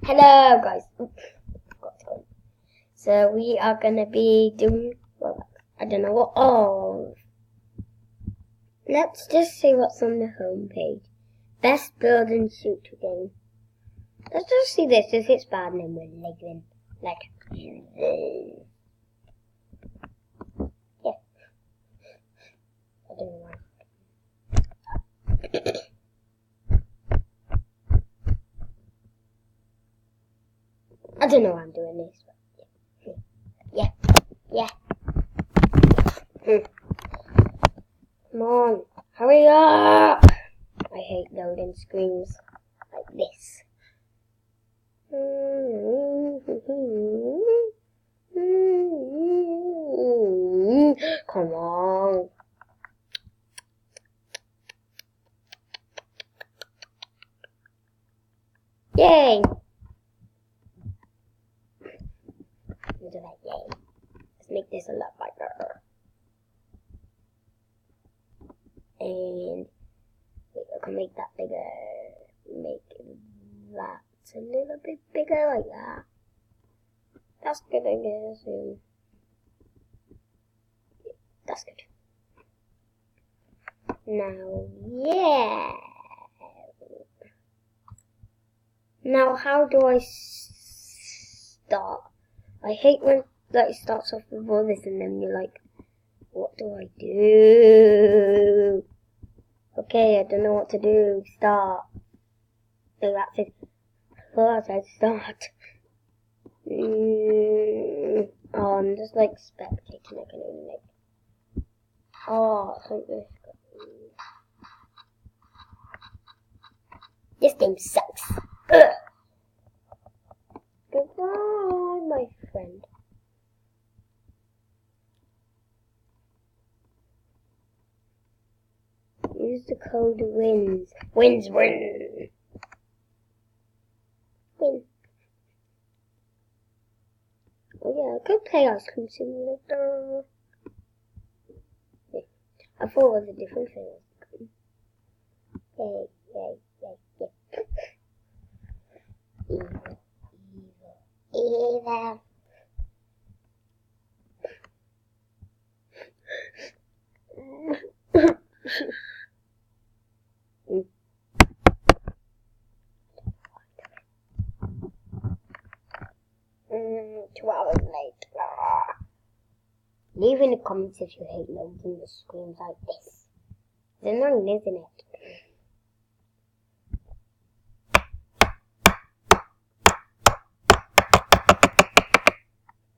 Hello guys. So we are gonna be doing, well, I don't know what. Oh, let's just see what's on the home page. Best build and shoot game. Let's just see this. If it's bad, then we're leaving. Like, yeah. I don't know why. I don't know why I'm doing this, but yeah. Come on, hurry up! I hate loading screens like this. Come on. Yay! Look at that, yay. Let's make this a lot bigger. And wait, I can make that bigger. Make that a little bit bigger like that. That's good, I guess. That's good. Now, yeah. Now, how do I start? I hate when it starts off with all this and then you're like, what do I do? Okay, I don't know what to do. Start. So that's it. Oh, I said start. Oh, I'm just like spectating. I can only make. Oh, I think this game sucks. Ugh. Goodbye, my friend. Use the code WINS. WINS win. Win. Oh yeah, I could play Ice Cream Simulator. Yeah. I thought it was a different thing. Yay. Evil. Evil. 2 hours late. Leave in the comments if you hate loading the screens like this. It's annoying, isn't it?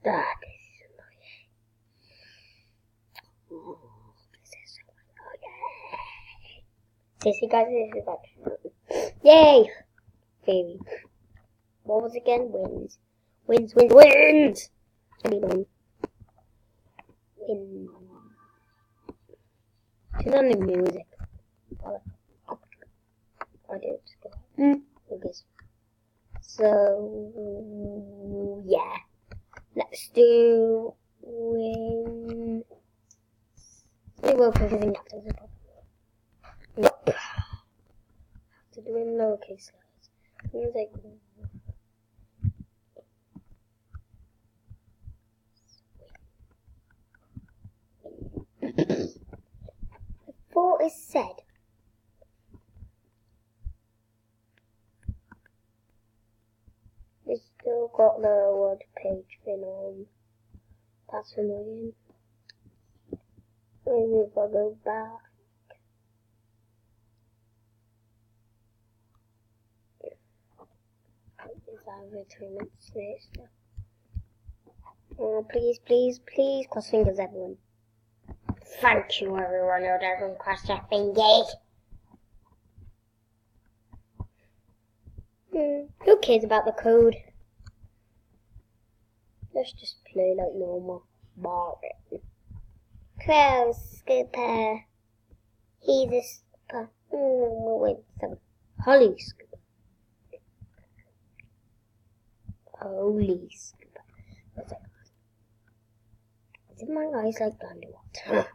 That is annoying. This is so annoying. See guys, this is actually yay! Baby. What was it again? Wins. I need one. Win. Turn on the music. I did. Okay. So yeah. Let's do win. We will put it in capitals. Nope. Have to do in lowercase letters. Music. Before it's said. It's still got the word page thing on. That's annoying. Maybe if I go back. Is that retirement snitch? Oh, please, cross fingers, everyone. Thank you, everyone who doesn't cross their fingers. Who cares about the code? Let's just play like normal. Boring. Crow Scooper. He's a scooper. With some Holly Scooper. Holy Scooper. What's that? Is my eyes like underwater?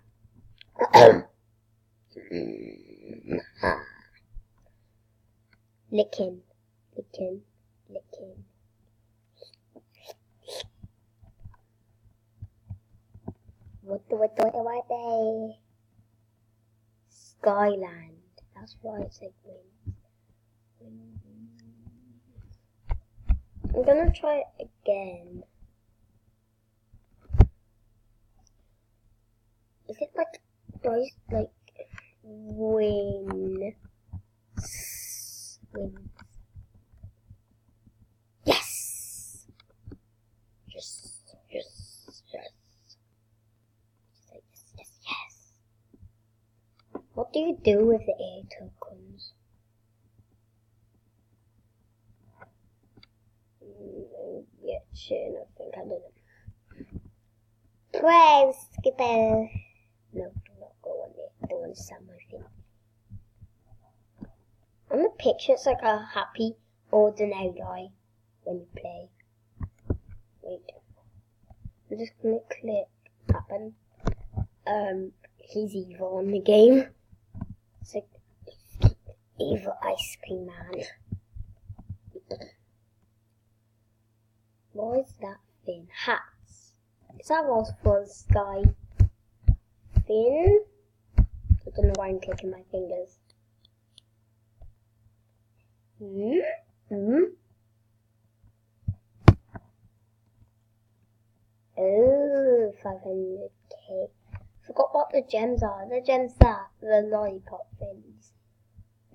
Licking. What do they? Skyland. That's why it's like wind. I'm gonna try it again. Is it like nice, like wind? Yes. Yes. Like yes. What do you do with the air tokens? Yeah, sure, I think I don't know. Brave Skipper. No, do not go on there. I don't want to sell my thing. On the picture, it's like a happy, ordinary guy when you play. Wait. I'm just gonna click happen. He's evil in the game. It's like evil ice cream man. What is that thing? Hats. Is that what's for the sky thing? I don't know why I'm clicking my fingers. Oh, 500k. Forgot what the gems are. The gems are the lollipop things.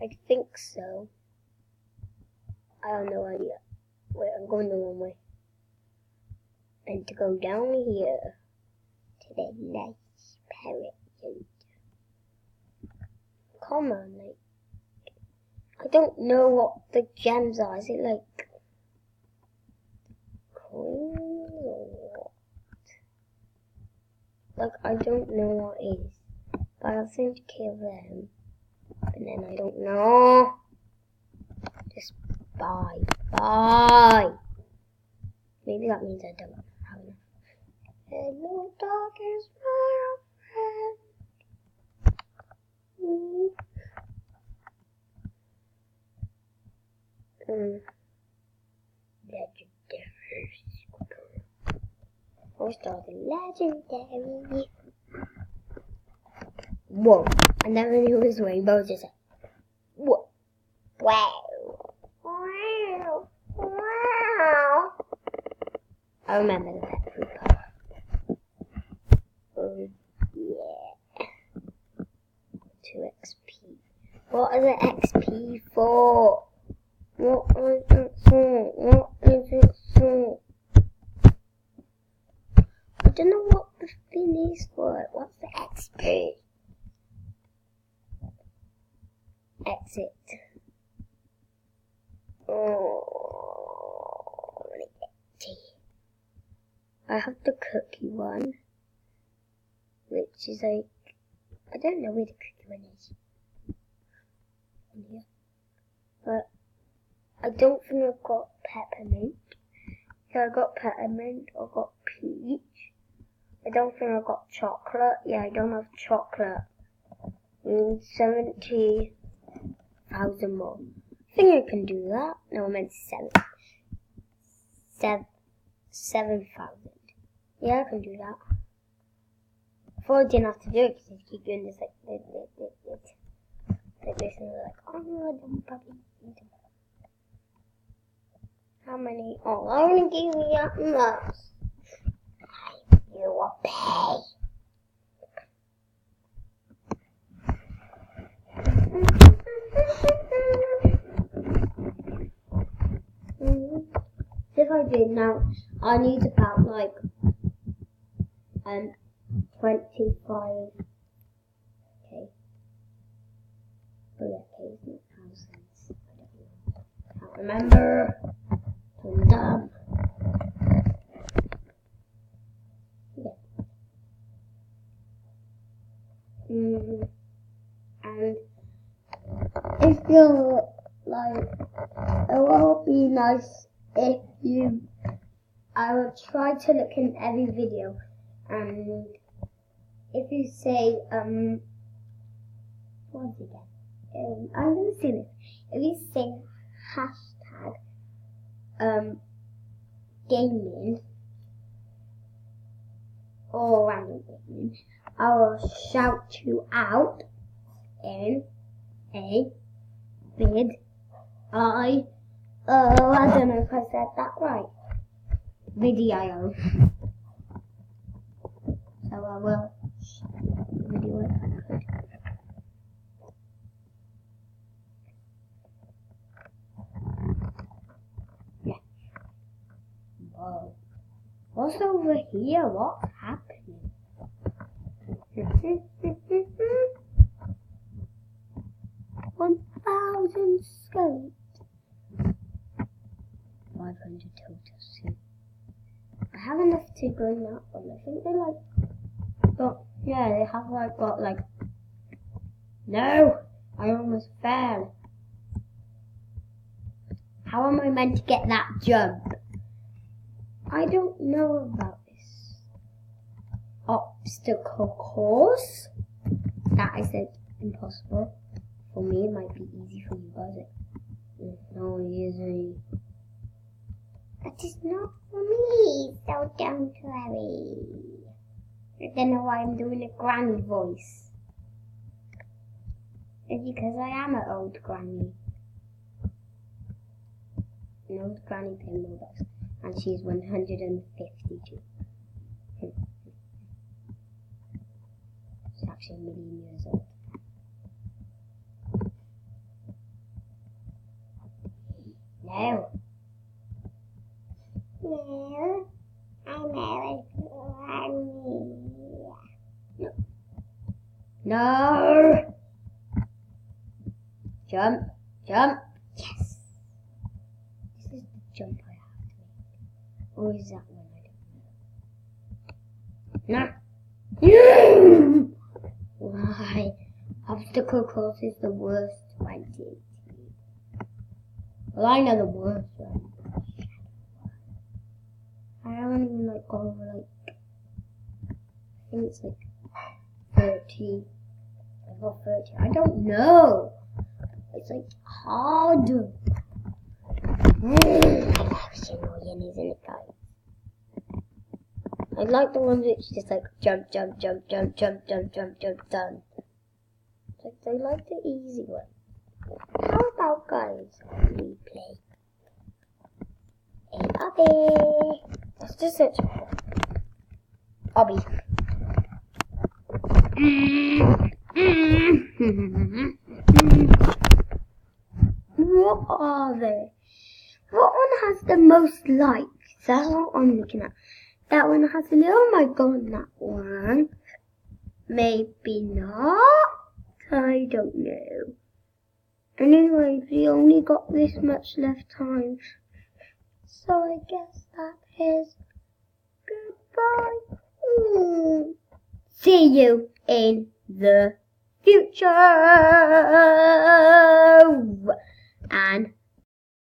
I think so. I have no idea. Wait, I'm going the wrong way. And to go down here to the nice parrot. Come on, like. I don't know what the gems are. Is it like coins or what? Like, I don't know what it is. But I think to kill them. And then I don't know. Just bye. Maybe that means I don't have enough. Hello, dog is my friend. Legendary. I'll start the legendary. Whoa. I never knew it was rainbow, just like, whoa. Wow. I remember the pet food part. Oh, yeah. 2 XP. What are the XP for? What is it for? I don't know what the thing is for. What's the XP? Exit. Oh, I have the cookie one, which is like, I don't know where the cookie one is. In here. But I don't think I've got peppermint. Yeah, I got peppermint, I got peach. I don't think I got chocolate. Yeah, I don't have chocolate. 70,000 more. I think I can do that. No, I meant 7,000. Yeah, I can do that. I thought I didn't have to do it because you keep doing this like this, and they're like, oh, I don't probably need it. How many? Oh, I only gave me that much. You will pay. If I did now, I need about like 25k. Oh yeah, k isn't thousands. I don't know. Can't remember. I'm dumb. Yeah. And if you're like, it will be nice if you, I will try to look in every video, and if you say, what is it again? I'm going to say this. If you say hashtag, gaming, or random thing, I will shout you out in a vid. I don't know if I said that right. Video. So I will video it. Yeah. Whoa. What's over here? What's happening? 1,000 scopes. 500 total suit. I have enough to go in that one. I think they they have got no! I almost fell. How am I meant to get that jump? I don't know about this obstacle course. That I said impossible. For me, it might be easy for you guys. It's not easy. That is not for me, so don't worry. I don't know why I'm doing a granny voice. It's because I am an old granny. An old granny playing Roblox. And she's 152. She's actually 1,000,000 years old. No. No, I'm a granny. No. No. Jump, jump. Yes. This is the jump I have to make. Or is that one? I don't know. No. Why? Obstacle course is the worst one to do. Well, I know the worst one. I don't even go over I think it's 30. I got 30. I don't know. It's hard. That's annoying, isn't it, guys? I like the ones which just jump, jump, jump, jump, jump, jump, jump, jump, done. They like the easy one. How about, guys, we play a obby? Let's just search for obby. What are they? What one has the most likes? That's what I'm looking at. That one has oh my god, that one. Maybe not. I don't know. Anyway, we only got this much left time. So I guess that is goodbye. See you in the future. And